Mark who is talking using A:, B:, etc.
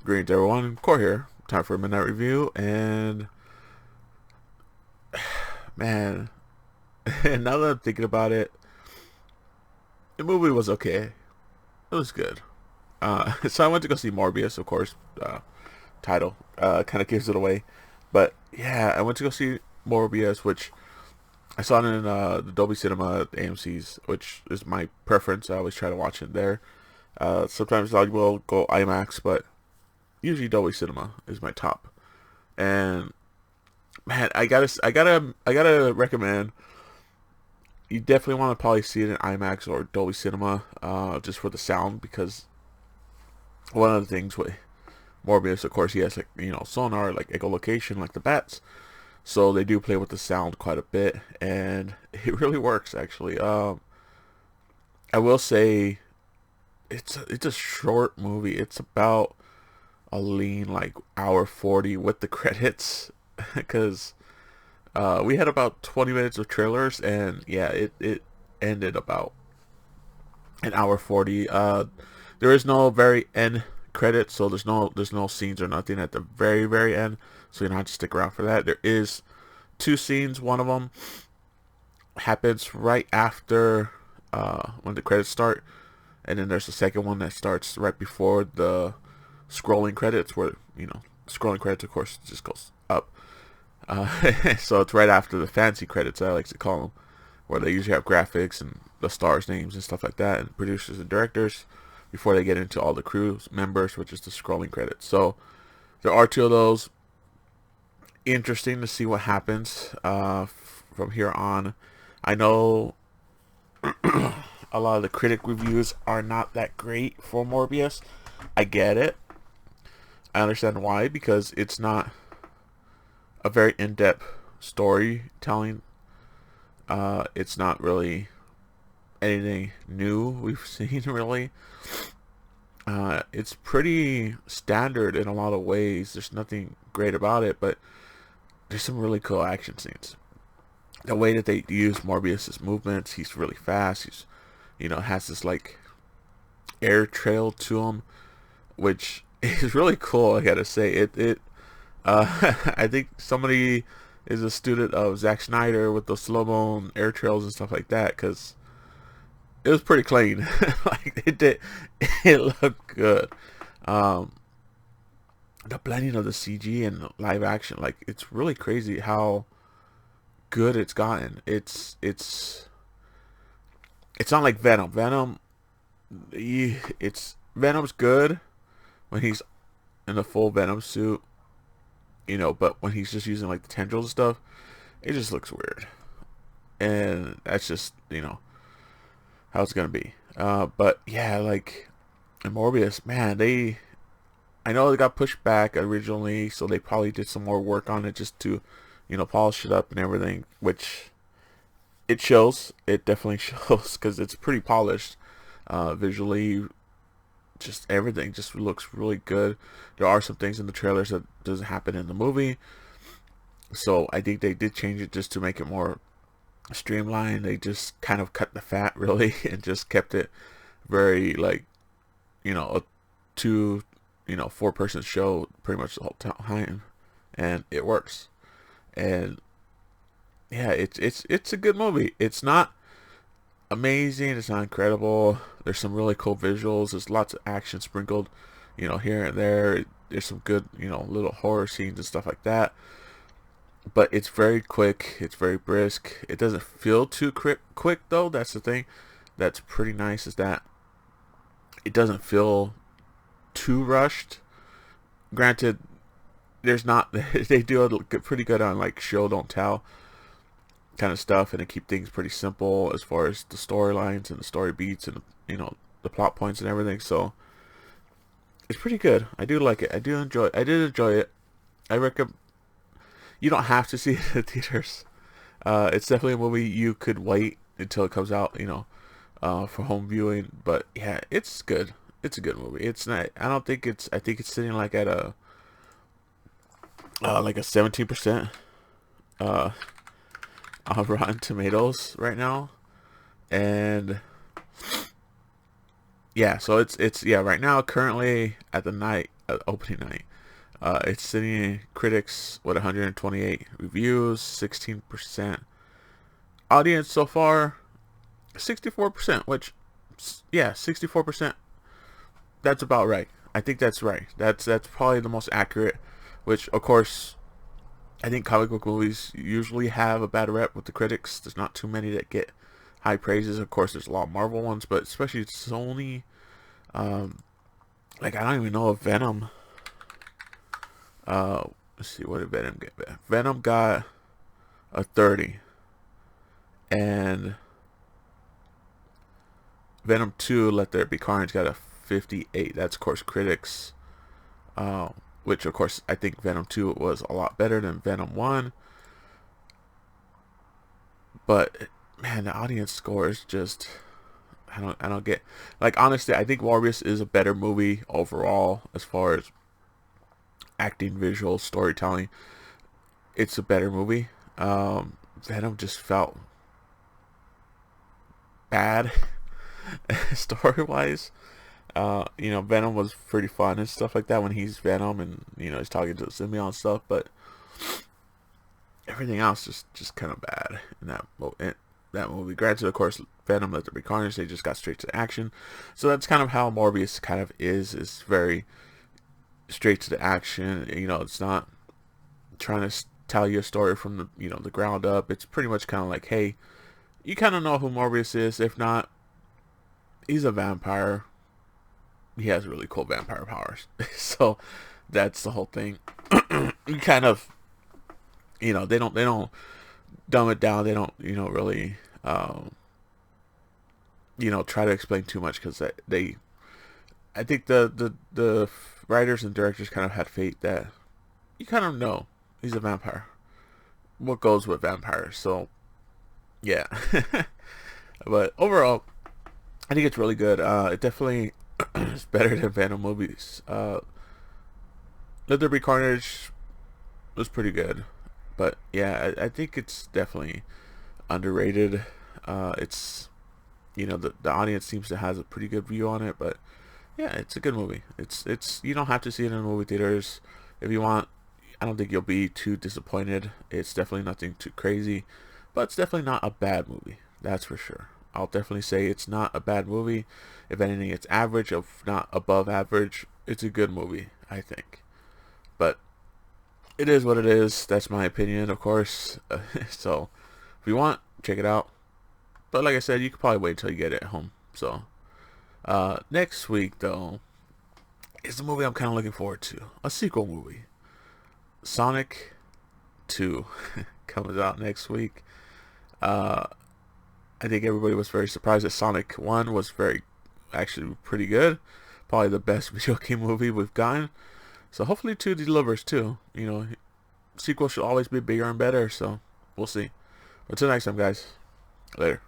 A: Greetings everyone, Core here. Time for a midnight review, and man, now that I'm thinking about it, the movie was okay. It was good. So I went to go see Morbius, of course. Title kind of gives it away, but yeah, I went to go see Morbius, which I saw it in the Dolby Cinema at AMC's, which is my preference. I always try to watch it there. Sometimes I will go IMAX, but usually Dolby Cinema is my top. And man, I gotta recommend. You definitely want to probably see it in IMAX or Dolby Cinema, just for the sound, because one of the things with Morbius, of course, he has like sonar, like echolocation, like the bats. So they do play with the sound quite a bit, and it really works actually. I will say it's a short movie. It's about a lean like hour 40 with the credits, because we had about 20 minutes of trailers, and yeah, it ended about an hour 40. There is no very end credits, so there's no scenes or nothing at the very end, so you don't have to stick around for that. There is two scenes. One of them happens right after when the credits start, and then there's a second one that starts right before the scrolling credits, where scrolling credits, of course, just goes up. So it's right after the fancy credits, I like to call them, where they usually have graphics and the stars' names and stuff like that, and producers and directors, before they get into all the crew members, which is the scrolling credits. So there are two of those. Interesting to see what happens from here on. I know a lot of the critic reviews are not that great for Morbius. I get it. I understand why, because it's not a very in-depth storytelling. It's not really anything new we've seen, really. It's pretty standard in a lot of ways. There's nothing great about it, but there's some really cool action scenes. The way that they use Morbius's movements, he's really fast. He's, has this like air trail to him, which is really cool. I gotta say, I think somebody is a student of Zack Snyder with the slow-mo air trails and stuff like that, because it was pretty clean. Like it looked good. The blending of the CG and the live action, like, it's really crazy how good it's gotten. It's not like Venom. Venom's good when he's in the full Venom suit, but when he's just using like the tendrils and stuff, it just looks weird. And that's just, how it's gonna be. But yeah, like in Morbius, man, I know they got pushed back originally, so they probably did some more work on it just to, polish it up and everything, which it shows. It definitely shows, because it's pretty polished visually. Just everything just looks really good. There are some things in the trailers that doesn't happen in the movie, so I think they did change it just to make it more streamlined. They just kind of cut the fat, really, and just kept it very like, a two, 4-person show pretty much the whole time, and it works. And yeah, it's a good movie. It's not amazing, it's not incredible. There's some really cool visuals. There's lots of action sprinkled, here and there. There's some good, little horror scenes and stuff like that. But it's very quick. It's very brisk. It doesn't feel too quick though. That's the thing that's pretty nice, is that it doesn't feel too rushed. Granted, there's not. They do a pretty good on like show don't tell kind of stuff, and they keep things pretty simple as far as the storylines and the story beats and the plot points and everything. So it's pretty good. I do like it. I did enjoy it. I recommend. You don't have to see it in the theaters. It's definitely a movie you could wait until it comes out, for home viewing. But yeah, it's good. It's a good movie. It's not. I don't think it's. I think it's sitting like at a 17% on Rotten Tomatoes right now, and yeah, so it's yeah, right now currently at the night opening night. It's sitting critics with 128 reviews, 16% audience so far, 64%. Which, yeah, 64%. That's about right. I think that's right. That's probably the most accurate. Which, of course, I think comic book movies usually have a bad rep with the critics. There's not too many that get high praises. Of course, there's a lot of Marvel ones, but especially Sony. Like, I don't even know if Venom. Let's see, what did Venom get? Venom got a 30, and Venom 2, Let There Be Carnage, got a 58. That's, of course, critics. Which, of course, I think Venom 2 was a lot better than Venom 1. But, man, the audience score is just... I don't get... Like, honestly, I think Morbius is a better movie overall as far as acting, visual, storytelling. It's a better movie. Venom just felt bad story-wise. Venom was pretty fun and stuff like that when he's Venom and, he's talking to the symbiote and stuff, but everything else just kind of bad in that movie. Granted, of course, Venom, Let There Be Carnage, they just got straight to action. So that's kind of how Morbius kind of is very straight to the action. It's not trying to tell you a story from the ground up. It's pretty much kind of like, hey, you kind of know who Morbius is. If not, he's a vampire. He has really cool vampire powers. So that's the whole thing. You kind of, they don't dumb it down. They don't, really, try to explain too much, because I think the writers and directors kind of had faith that you kind of know he's a vampire. What goes with vampires? So, yeah. But overall, I think it's really good. It definitely is better than Venom movies. Let There Be Carnage was pretty good, but yeah, I think it's definitely underrated. It's the audience seems to have a pretty good view on it, but yeah, it's a good movie. It's you don't have to see it in movie theaters. If you want, I don't think you'll be too disappointed. It's definitely nothing too crazy, but it's definitely not a bad movie. That's for sure. I'll definitely say it's not a bad movie. If anything, it's average, if not above average. It's a good movie, I think. But it is what it is. That's my opinion, of course. So if you want, check it out. But like I said, you could probably wait until you get it at home. So next week, though, is the movie I'm kind of looking forward to. A sequel movie. Sonic 2 comes out next week. I think everybody was very surprised that Sonic 1 was actually pretty good. Probably the best video game movie we've gotten. So hopefully 2 delivers too. Sequels should always be bigger and better, so we'll see. Until next time, guys. Later.